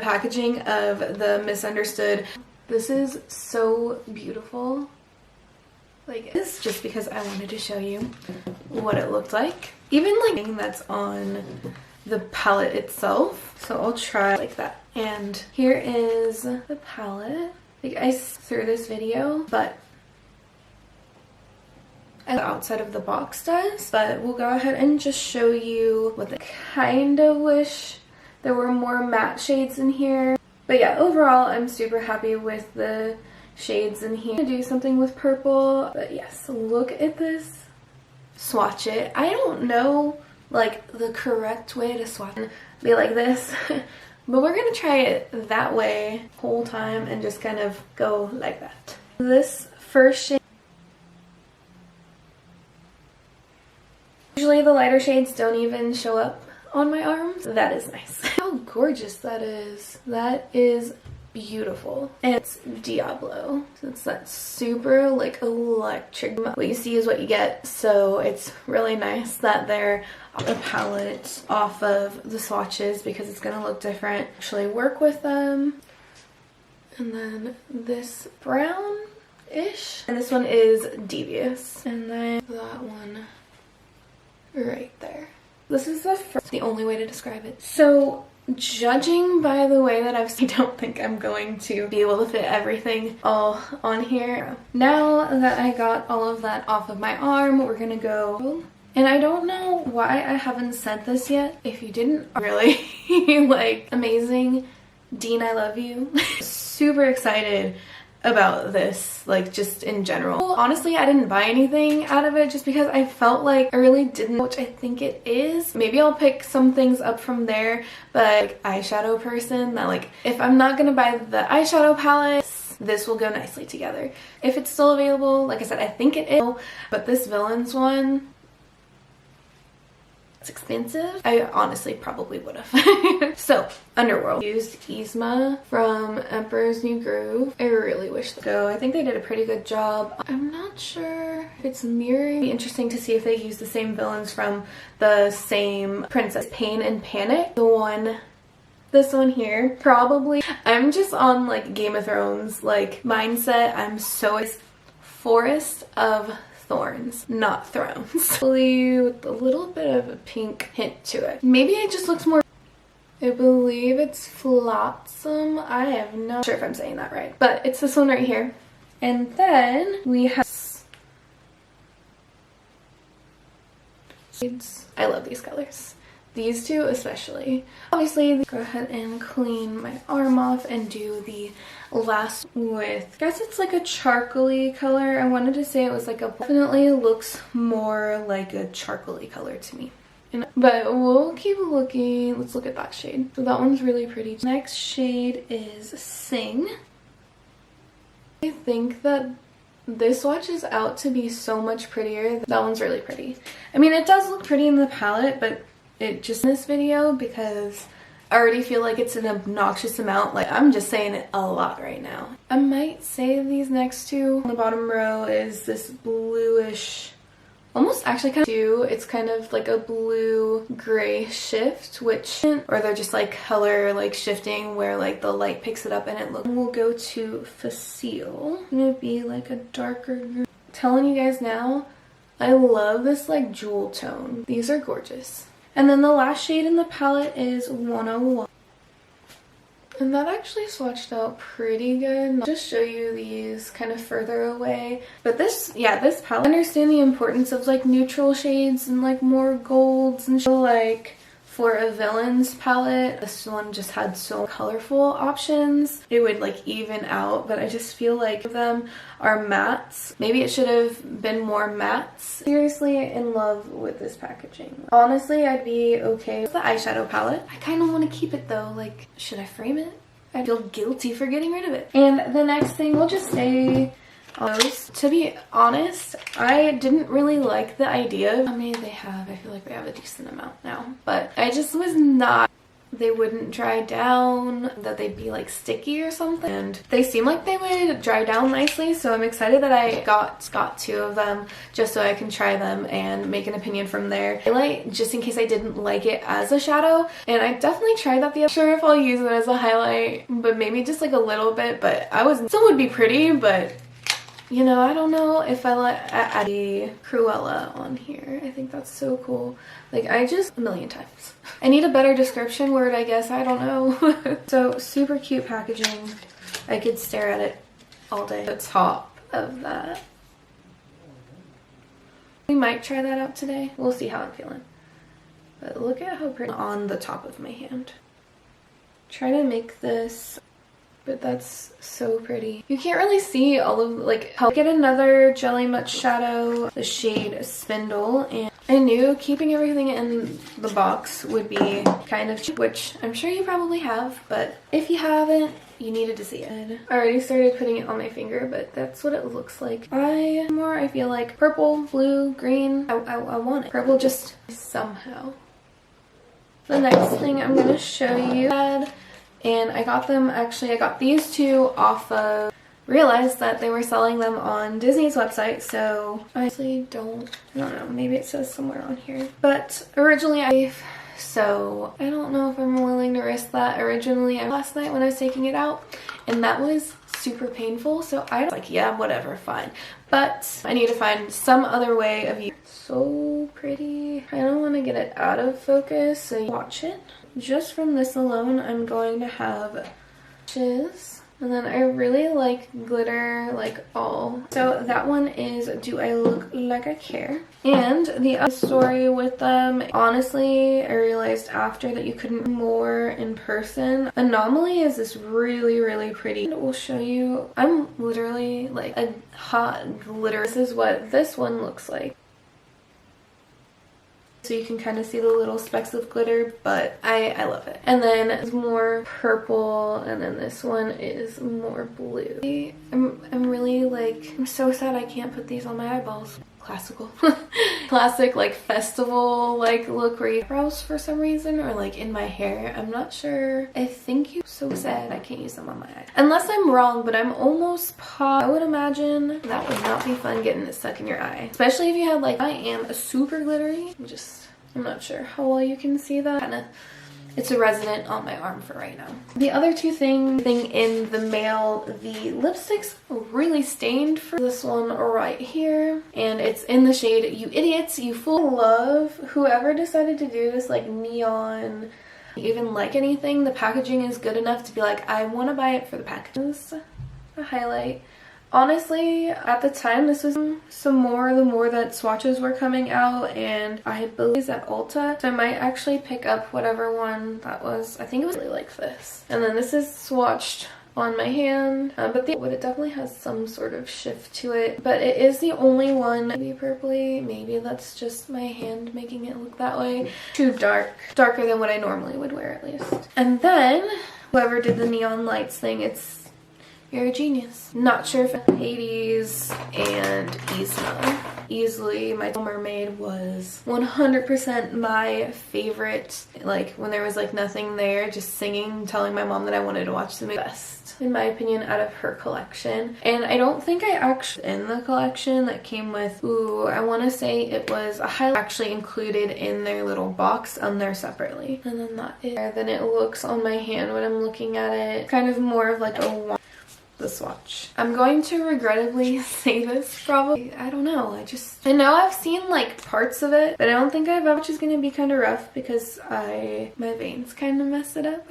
packaging of the Misunderstood. This is so beautiful. Like, it's just because I wanted to show you what it looked like. Even like that's on the palette itself. So I'll try like that. And here is the palette. Like, I threw this video, but the outside of the box does. But we'll go ahead and just show you what I kind of wish there were more matte shades in here. But yeah, overall, I'm super happy with the shades in here. I'm gonna do something with purple, but yes, look at this. Swatch it. I don't know like the correct way to swatch it. Be like this, but we're gonna try it that way whole time and just kind of go like that. This first shade, usually the lighter shades don't even show up on my arms. That is nice. How gorgeous that is. That is beautiful. And it's Diablo. So it's that super like electric. What you see is what you get. So it's really nice that they're a palette off of the swatches because it's gonna look different. Actually work with them. And then this brown-ish. And this one is Devious. And then that one right there. This is the only way to describe it. So judging by the way that I've seen, I don't think I'm going to be able to fit everything all on here. Now that I got all of that off of my arm, we're gonna go. And I don't know why I haven't said this yet. If you didn't, really like, amazing. Dean, I love you. Super excited about this, like, just in general. Honestly, I didn't buy anything out of it just because I felt like I really didn't, which I think it is. Maybe I'll pick some things up from there, but like, eyeshadow person, that like, if I'm not gonna buy the eyeshadow palette, this will go nicely together. If it's still available, like I said, I think it is, but this Villains one, it's expensive. I honestly probably would have. So, Underworld. Used Yzma from Emperor's New Groove. I really wish they go. I think they did a pretty good job. I'm not sure if it's mirroring. It'd be interesting to see if they use the same villains from the same princess. Pain and Panic. This one here. Probably. I'm just on like Game of Thrones like mindset. I'm so Forest of Thorns, not Thrones. Blue with a little bit of a pink hint to it. Maybe it just looks more, I believe it's Flotsam. I am not sure if I'm saying that right, but it's this one right here. And then we have, I love these colors. These two especially. Obviously, go ahead and clean my arm off and do the last with, I guess it's like a charcoaly color. I wanted to say it was like a, definitely looks more like a charcoaly color to me. But we'll keep looking. Let's look at that shade. So that one's really pretty. Next shade is Sing. I think that this swatch is out to be so much prettier. That one's really pretty. I mean, it does look pretty in the palette, but it just in this video because I already feel like it's an obnoxious amount. Like, I'm just saying it a lot right now. I might say these next two. On the bottom row is this bluish, almost actually kind of, it's kind of like a blue gray shift, which, or they're just like color like shifting where like the light picks it up and it looks. We'll go to Facile. It's gonna be like a darker green. Telling you guys now, I love this like jewel tone. These are gorgeous. And then the last shade in the palette is 101. And that actually swatched out pretty good. I'll just show you these kind of further away. But this, yeah, this palette, I understand the importance of like neutral shades and like more golds and like for a Villains palette. This one just had so colorful options. It would like even out, but I just feel like them are mattes. Maybe it should have been more mattes. Seriously in love with this packaging. Honestly, I'd be okay with the eyeshadow palette. I kind of want to keep it though. Like, should I frame it? I feel guilty for getting rid of it. And the next thing, we'll just say to be honest, I didn't really like the idea of how many they have. I feel like we have a decent amount now, but I just was not they wouldn't dry down, that they'd be like sticky or something, and they seem like they would dry down nicely, so I'm excited that I got 2 of them just so I can try them and make an opinion from there. Highlight, just in case I didn't like it as a shadow, and I definitely tried that the other. Sure if I'll use it as a highlight, but maybe just like a little bit, but still would be pretty, but you know, I don't know if I let add the Cruella on here. I think that's so cool. Like, a million times. I need a better description word, I guess. I don't know. So, super cute packaging. I could stare at it all day. The top of that. We might try that out today. We'll see how I'm feeling. But look at how pretty on the top of my hand. Try to make this, but that's so pretty. You can't really see all of, like, how. Get another Jelly Much shadow, the shade Spindle, and I knew keeping everything in the box would be kind of cheap, which I'm sure you probably have, but if you haven't, you needed to see it. I already started putting it on my finger, but that's what it looks like. I feel like purple, blue, green. I want it. Purple just somehow. The next thing I'm gonna show you, and I got them, actually I got these 2 off of, realized that they were selling them on Disney's website, so I actually don't know, maybe it says somewhere on here. But originally so I don't know if I'm willing to risk that. Originally, last night when I was taking it out, and that was super painful, so I was like, yeah, whatever, fine. But I need to find some other way of using it. So pretty. I don't want to get it out of focus, so you watch it. Just from this alone, I'm going to have lashes. And then I really like glitter, like all. So that one is Do I Look Like I Care? And the other story with them, honestly, I realized after that you couldn't more in person. Anomaly is this really, really pretty. And it will show you, I'm literally like a hot glitter. This is what this one looks like. So you can kind of see the little specks of glitter, but I love it. And then it's more purple, and then this one is more blue. I'm really like, I'm so sad I can't put these on my eyeballs. Classical. Classic like festival like look where you brows for some reason, or like in my hair. I'm not sure. I think you so sad I can't use them on my eye. Unless I'm wrong, but I'm almost I would imagine that would not be fun getting it stuck in your eye. Especially if you had like, I am a super glittery. I'm not sure how well you can see that. It's a resident on my arm for right now. The other 2 thing in the mail, the lipstick's really stained for this one right here. And it's in the shade You Idiots, You Fool. Love whoever decided to do this like neon, even like anything. The packaging is good enough to be like, I want to buy it for the packaging. A highlight. Honestly, at the time, this was the more that swatches were coming out, and I believe it's at Ulta, so I might actually pick up whatever one that was. I think it was really like this. And then this is swatched on my hand, but it definitely has some sort of shift to it, but it is the only one. Maybe purpley, maybe that's just my hand making it look that way. Too darker than what I normally would wear at least. And then whoever did the neon lights thing, you're a genius. Not sure if Hades and Yzma. Easily, My Little Mermaid was 100% my favorite. Like, when there was like nothing there, just singing, telling my mom that I wanted to watch the movie. Best, in my opinion, out of her collection. And I don't think I actually in the collection that came with, I want to say it was a highlight actually included in their little box on there separately. And then that is, then it looks on my hand when I'm looking at it. Kind of more of like a the swatch. I'm going to regrettably say this probably. I don't know. I know I've seen like parts of it, but I don't think which is going to be kind of rough because my veins kind of mess it up.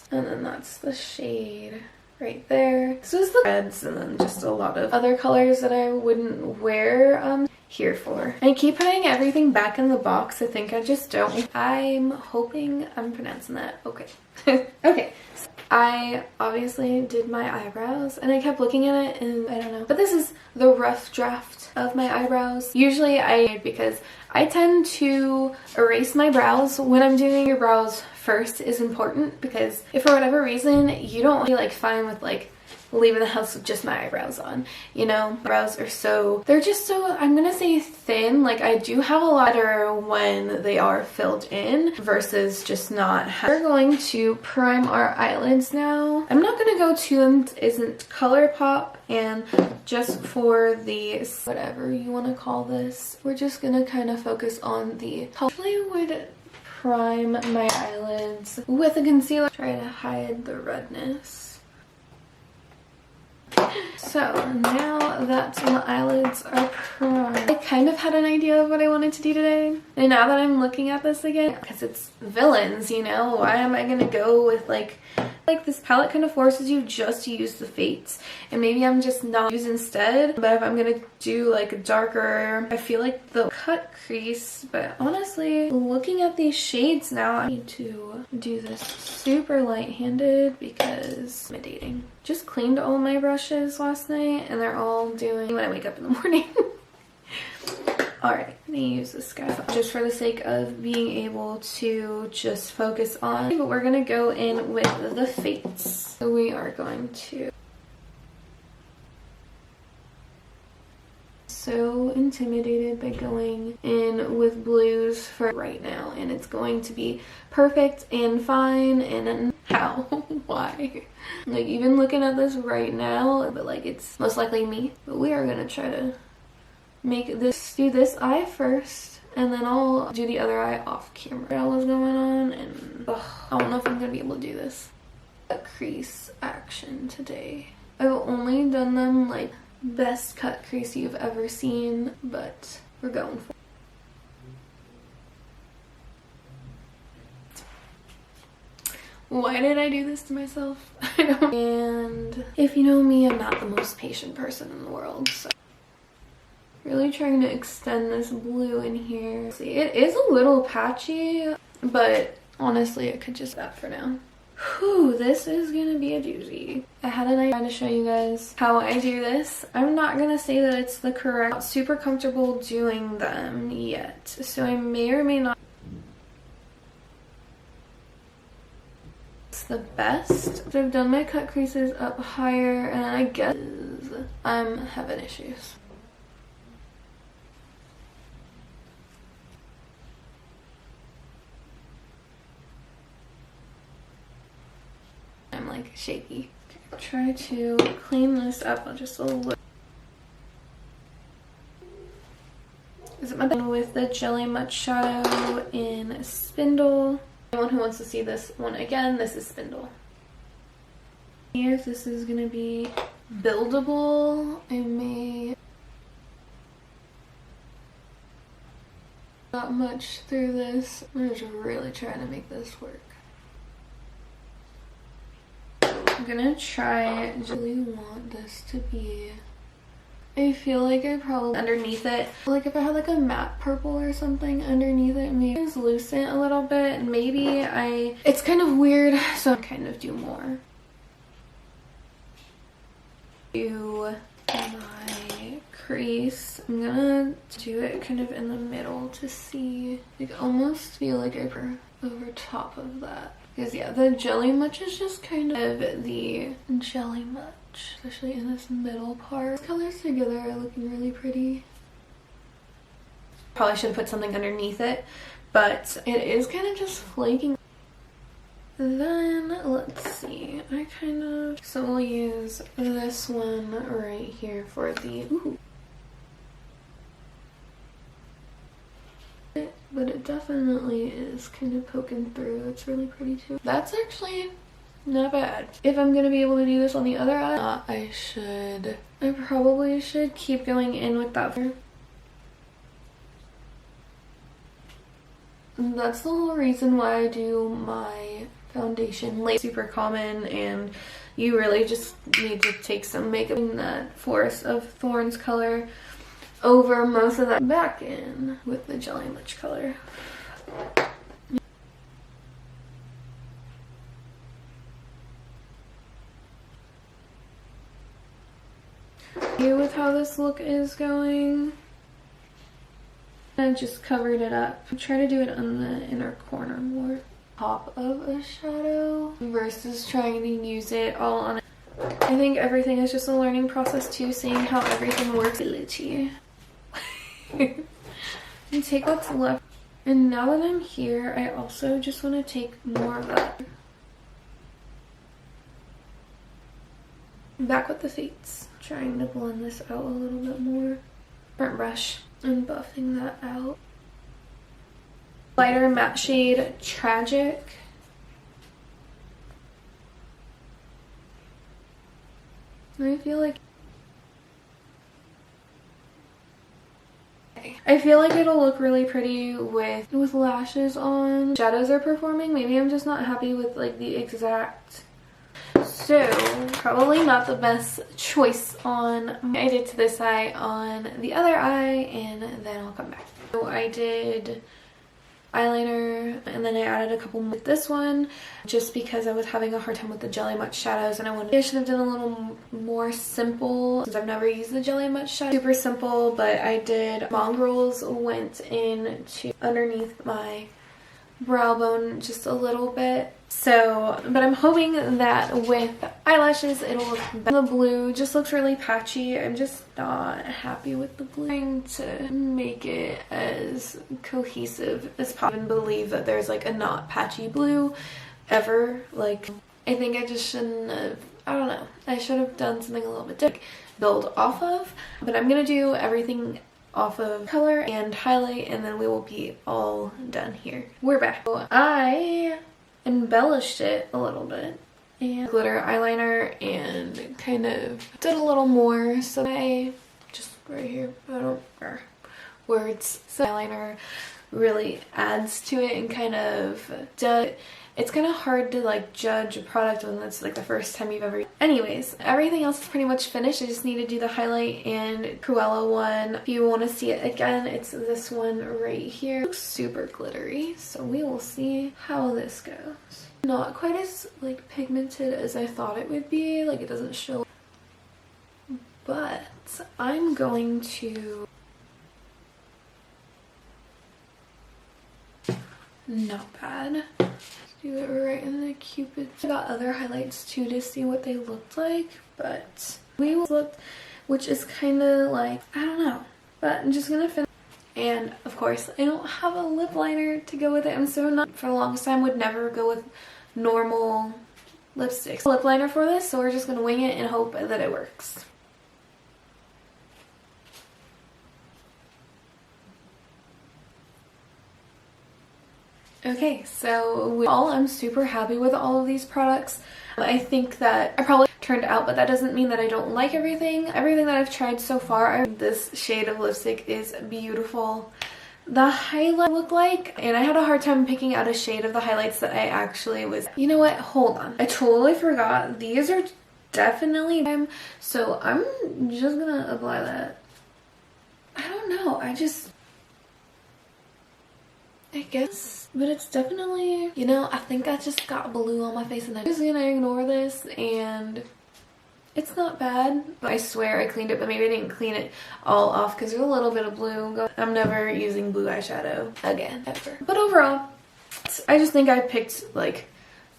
And then that's the shade right there. This is the reds, and then just a lot of other colors that I wouldn't wear here for. I keep putting everything back in the box. I think I just don't. I'm hoping I'm pronouncing that okay. Okay. I obviously did my eyebrows, and I kept looking at it, and I don't know. But this is the rough draft of my eyebrows. Usually because I tend to erase my brows when I'm doing your brows first is important, because if for whatever reason you don't feel like fine with like leaving the house with just my eyebrows on, you know? Eyebrows are so, they're just so, I'm gonna say thin. Like, I do have a lot better when they are filled in versus just not. We're going to prime our eyelids now. I'm not gonna go too isn't ColourPop, and just for the whatever you want to call this, we're just gonna kind of focus on the color. I would prime my eyelids with a concealer, try to hide the redness. So now that my eyelids are primed, I kind of had an idea of what I wanted to do today. And now that I'm looking at this again, because it's villains, you know, why am I gonna go with like this palette kind of forces you just to use the fates, and maybe I'm just not use instead. But if I'm gonna do like a darker, I feel like the cut crease. But honestly, looking at these shades now, I need to do this super light-handed because I'm meditating. Just cleaned all my brushes last night and they're all doing when I wake up in the morning. Alright, I'm gonna use this guy just for the sake of being able to just focus on, but we're gonna go in with the fates. So we are going to, so intimidated by going in with blues for right now, and it's going to be perfect and fine. And then how? Why? Like, even looking at this right now, but like, it's most likely me, but we are gonna try to make this, do this eye first, and then I'll do the other eye off camera. What else is going on? And I don't know if I'm gonna be able to do this. A crease action today. I've only done them like best cut crease you've ever seen, but we're going for it. Why did I do this to myself? I don't. And if you know me, I'm not the most patient person in the world, so really trying to extend this blue in here. See, it is a little patchy, but honestly, it could just that for now. Whew, this is gonna be a doozy. I had an idea to show you guys how I do this. I'm not gonna say that it's the correct, not super comfortable doing them yet, so I may or may not. It's the best. So I've done my cut creases up higher, and I guess I'm having issues. I'm like shaky. Try to clean this up just a little. Is it my thing with the Jelly Much Shadow in Spindle? Anyone who wants to see this one again, this is Spindle. Here, this is gonna be buildable. I may not much through this. I'm just really trying to make this work. I'm gonna try, I really want this to be, I feel like I probably underneath it, like if I had like a matte purple or something underneath it, maybe translucent a little bit, maybe it's kind of weird, so I kind of do more. Do my crease, I'm gonna do it kind of in the middle to see, like almost feel like I put over top of that. Because yeah, the Jelly Much is just kind of the Jelly Much, especially in this middle part. These colors together are looking really pretty. Probably should have put something underneath it, but it is kind of just flaking. Then let's see, so we'll use this one right here for the, ooh. But it definitely is kind of poking through. It's really pretty too. That's actually not bad. If I'm gonna be able to do this on the other eye, I probably should keep going in with that. That's the whole reason why I do my foundation late. Super common, and you really just need to take some makeup in that Forest of Thorns color over most of that back in with the Jelly Much color. With how this look is going, I just covered it up. Try to do it on the inner corner more. Top of a shadow versus trying to use it all on it. I think everything is just a learning process too, seeing how everything works. You take what's left. And now that I'm here, I also just want to take more of that. Back with the fates. Trying to blend this out a little bit more. Front brush and buffing that out. Lighter matte shade Tragic. I feel like it'll look really pretty with lashes on. Shadows are performing. Maybe I'm just not happy with like the exact. So probably not the best choice on. I did to this eye on the other eye, and then I'll come back. So I did eyeliner, and then I added a couple with this one just because I was having a hard time with the Jelly Much shadows, and I should have done a little more simple since I've never used the Jelly Much shadow. Super simple, but I did Mongrels went into underneath my brow bone just a little bit. So, but I'm hoping that with eyelashes it'll look better. The blue just looks really patchy. I'm just not happy with the blue. I'm trying to make it as cohesive as possible. I don't believe that there's like a not patchy blue ever. Like, I think I just shouldn't have, I don't know. I should have done something a little bit different. Build off of, but I'm gonna do everything off of color and highlight, and then we will be all done here. We're back. So I embellished it a little bit and glitter eyeliner and kind of did a little more, so I just right here, I don't words, so eyeliner really adds to it and kind of does. It's kind of hard to like judge a product when it's like the first time you've ever. Anyways, everything else is pretty much finished. I just need to do the highlight and Cruella one. If you want to see it again, it's this one right here. It looks super glittery, so we will see how this goes. Not quite as like pigmented as I thought it would be. Like, it doesn't show, but I'm going to. Not bad. Do it right in the Cupid. I got other highlights too to see what they looked like, but we looked, which is kind of like, I don't know, but I'm just gonna finish. And of course, I don't have a lip liner to go with it. I'm so not, for the longest time, would never go with normal lipsticks. Lip liner for this, so we're just gonna wing it and hope that it works. Okay, so I'm super happy with all of these products. I think that I probably turned out, but that doesn't mean that I don't like everything. Everything that I've tried so far, this shade of lipstick is beautiful. The highlight look like, and I had a hard time picking out a shade of the highlights that I actually was. You know what? Hold on. I totally forgot. These are definitely them, so I'm just gonna apply that. I don't know. I guess, but it's definitely, you know, I think I just got blue on my face, and I'm just gonna ignore this, and it's not bad. I swear I cleaned it, but maybe I didn't clean it all off because there's a little bit of blue. I'm never using blue eyeshadow again, ever. But overall, I just think I picked like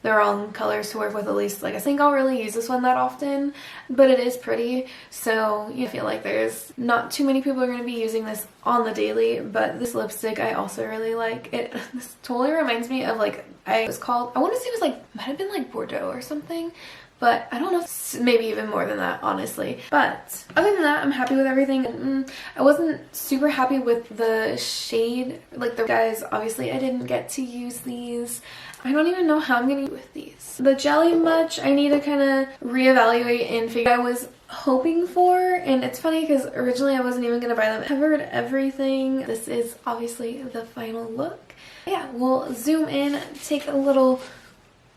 the wrong colors to work with. At least, like, I think I'll really use this one that often, but it is pretty, so you feel like there's not too many people are going to be using this on the daily. But this lipstick I also really like it. This totally reminds me of like, I want to say it was like, might have been like Bordeaux or something, but I don't know, maybe even more than that, honestly. But other than that, I'm happy with everything. I wasn't super happy with the shade, like the guys, obviously I didn't get to use these. I don't even know how I'm gonna do with these. The Jelly Much, I need to kind of reevaluate and figure out what I was hoping for. And it's funny because originally I wasn't even gonna buy them. I covered everything. This is obviously the final look. Yeah, we'll zoom in, take a little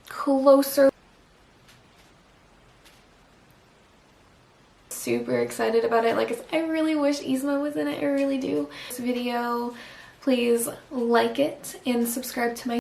closer. Super excited about it. Like, I really wish Yzma was in it. I really do. This video, please like it and subscribe to my